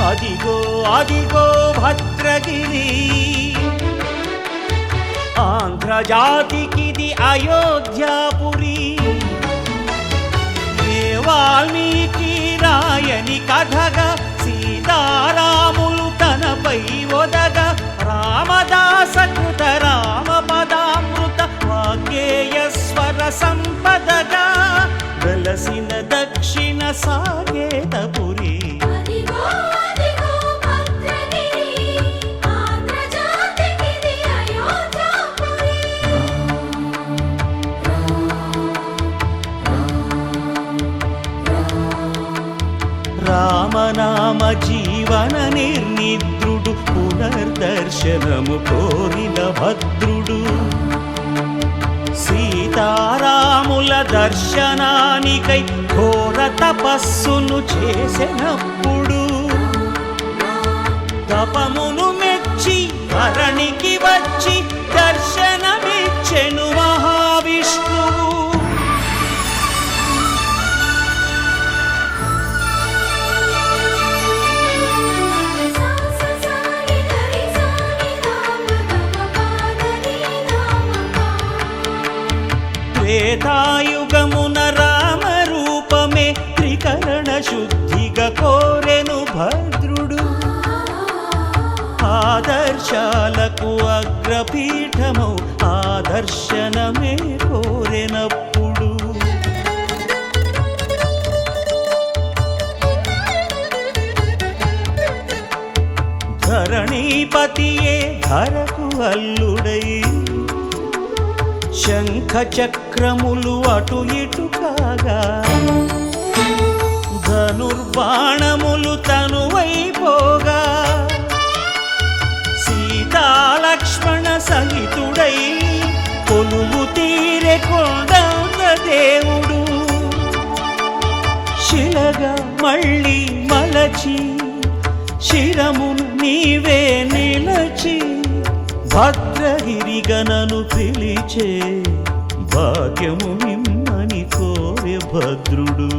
అదిగో అదిగో భద్రగిరి, ఆంధ్రజాతికిది అయోధ్యాపురి. వాల్మీకి రాయని కథగా సీతారాములు తనపై ఒదగ, రామదాస కృత రామ పదామృత వాగ్గేయ స్వర సంపదగా వెలసిన దక్షిణ సాకేతపురి. రామనామ జీవన నిర్నిద్రుడు, పునర్దర్శనము కోరిన భద్రుడు. సీతారాముల దర్శనానికై ఘోర తపస్సును చేసినప్పుడు, తపమును మెచ్చి ధరణికి వచ్చి దర్శనమిచ్చెను మహావిష్ణువు. త్రేతాయుగమున రామరూపమే త్రికరణ శుద్ధిగా కోరెను భద్రుడు. ఆదర్శాలకు అగ్రపీఠమౌ ఆదర్శనమే కోరెనప్పుడు, ధరణీపతియే ధరకు అల్లుడై శంఖ చక్రములు అటు ఇటు కాగా, ధనుర్బాణములు తనువైపోగా, సీతాలక్ష్మణ సహితుడై కొలువు తీరె కొండంత దేవుడు. శిలగా మళ్ళీ మలచి శిరమును నీవే నిలచి, భద్రగిరి గణను పిలిచే భాగ్యము నిమ్మని కోరె భద్రుడు.